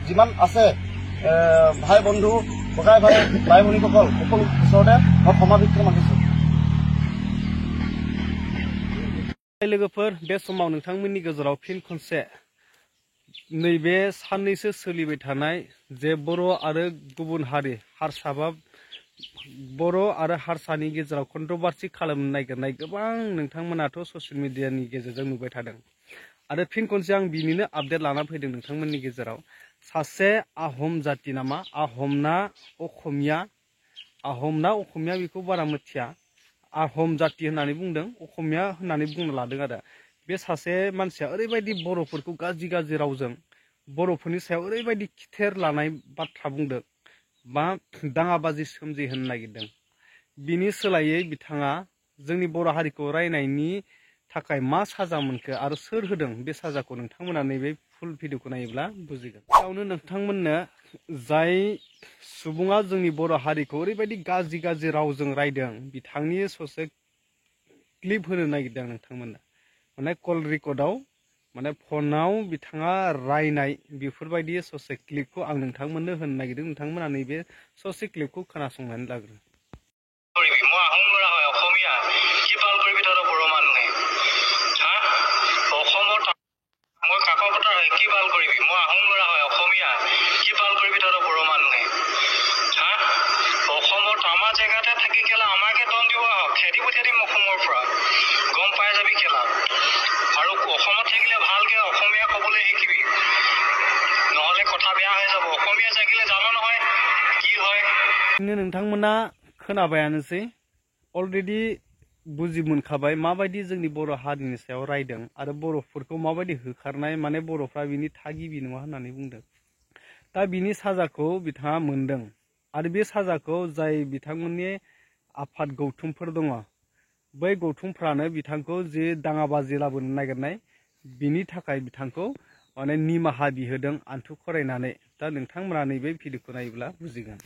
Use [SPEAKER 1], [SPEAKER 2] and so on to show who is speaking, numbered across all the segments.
[SPEAKER 1] যিমান আছে ভাই বন্ধু ককাই ভাই ভাই ভনীসকল সকলো ওচৰতে মই ক্ষমাভিক্ষা মাগিছোঁ।
[SPEAKER 2] लोगोफोर बे समाव नोंथांमोननि गेजेराव फिन खनसे नैबे साननैसो सोलिबाय थानाय जे बर' आरो गुबुन हारि हारसाबा बर' आरो हारसानि गेजेराव कन्ट्रभार्सि खालामनो नागिरनाय गोबां नोंथांमोनाथ' ससियेल मिडियानि गेजेरजों नुबाय थादों आरो फिन खनसे आं बिनिनो आपडेट लाना फैदों नोंथांमोननि गेजेराव। सासे आहम जाति नामा आहमना अखमिया बेखौ बारा मिथिया आहम जाति होननानै बुंदों अखमिया होननानै बुंनो लादों आरो बे सासे मानसिया ओरैबायदि बर'फोरखौ गाज्रि गाज्रि रावजों बर'फोरनि सायाव ओरैबायदि खिथेर लानाय बाथ्रा बुंदों बा दाङाबाजि सोमजिहोनो नागिरदों। बिनि सोलायै बिथाङा जोंनि बर' हारिखौ रायनायनि थाखाय मा साजा मोनखो आरो सोर होदों बे साजाखौ नोंथांमोना नैबे फुल भिडिअखौ नायोब्ला बुजिगोन। बेयावनो नोंथांमोननो जाय सुबुङा जोंनि बर' हारिखौ ओरैबायदि गाज्रि गाज्रि रावजों रायदों बिथांनि ससे क्लिप होनो नागिरदों नोंथांमोननो माने कल रेकर्डआव माने फनाव बिथाङा रायनाय बेफोरबायदि ससे क्लिपखौ आं नोंथांमोननो होनो नागिरदों। नोंथांमोना नैबे ससे क्लिपखौ खोनासंनानै लाग्रो। नोंथांमोना खोनाबायानोसै अलरेडि बुजि मोनखाबाय माबायदि जोंनि बर' हारिनि सायाव रायदों आरो बर'फोरखौ माबायदि होखारनाय माने बर'फ्रा बिनि थागिबि नङा होननानै बुंदों। दा बिनि साजाखौ बिथाङा मोनदों आरो बे साजाखौ जाय बिथांमोननि आफाद गौथुमफोर दङ बै गौथुमफ्रानो बिथांखौ जे दाङाबाजि लाबोनो नागिरनाय बिनि थाखाय बिथांखौ माने निमाहा बिहोदों आन्थु खरायनानै। दा नोंथांमोना नैबे भिडिअखौ नायोब्ला बुजिगोन।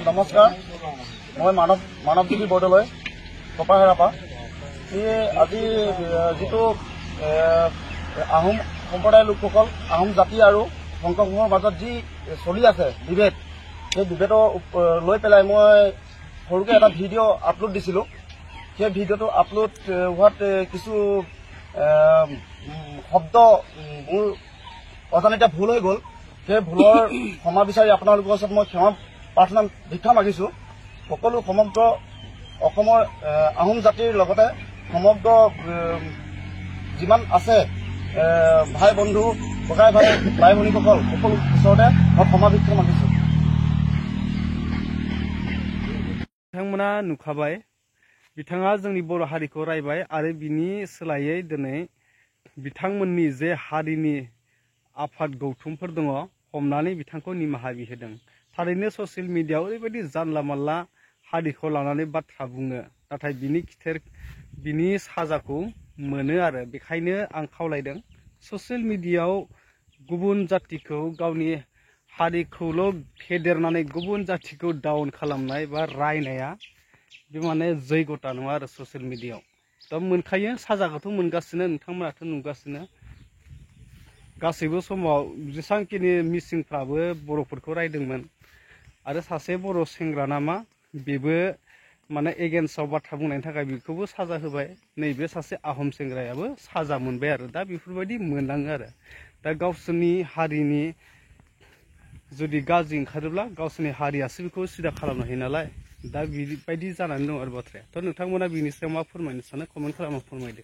[SPEAKER 1] নমস্কাৰ, মই মানৱজ্যোতি বৰদলৈ কপাহেৰাপা। আজি যিটো আহোম সম্প্ৰদায়ৰ লোকসকল আহোম জাতি আৰু শংকৰসমূহৰ মাজত যি চলি আছে বিভেদ, সেই বিভেদৰ লৈ পেলাই মই সৰুকৈ এটা ভিডিঅ' আপলোড দিছিলোঁ। সেই ভিডিঅ'টো আপলোড হোৱাত কিছু শব্দ মোৰ অজানিতে ভুল হৈ গ'ল। সেই ভুলৰ ক্ষমা বিচাৰি আপোনালোকৰ ওচৰত মই ক্ষমা প্ৰাৰ্থনা ভিক্ষা মাগিছোঁ। সকলো সমগ্ৰ অসমৰ আহোম জাতিৰ লগতে সমগ্ৰ যিমান আছে ভাই বন্ধু ককাই ভাই ভাই ভনীসকল সকলো ওচৰতে মই ক্ষমা ভিক্ষা মাগিছোঁ।
[SPEAKER 2] बिथांमोना नुखाबाय बिथाङा जोंनि बर' हारिखौ रायबाय आरो बिनि सोलायै दिनै बिथांमोननि जे हारिनि आफाद गौथुमफोर दङ हमनानै बिथांखौ निमाहा बिहोदों। थारैनो ससियेल मिडियायाव ओरैबायदि जानला मानला हारिखौ लानानै बाथ्रा बुङो नाथाय बिनि साजाखौ मोनो आरो बेखायनो आं खावलायदों ससियेल मिडियायाव गुबुन जातिखौ गावनि हारिखौल' फेदेरनानै गुबुन जातिखौ डाउन खालामनाय बा रायनाया बे माने जैगता नङा आरो ससियेल मिडियायाव। दा मोनखायो साजाखौथ' मोनगासिनो नोंथांमोनाथ' नुगासिनो गासैबो समाव जेसांखिनि मिसिंफ्राबो बर'फोरखौ रायदोंमोन आरो सासे बर' सेंग्रा नामा बेबो माने एगेन्स्टआव बाथ्रा बुंनायनि थाखाय बेखौबो साजा होबाय। नैबे सासे आहम सेंग्रायाबो साजा मोनबाय आरो दा बेफोरबायदि मोनलाङो आरो दा गावसोरनि हारिनि जुदि गाज्रि ओंखारोब्ला गावसोरनि हारियासो बेखौ सिदा खालामनो हायो नालाय दा बिबायदि जानानै दं आरो बाथ्राया। थ' नोंथांमोना बिनि सायाव मा फोरमायनो सानो कमेन्ट खालामना फोरमायदो।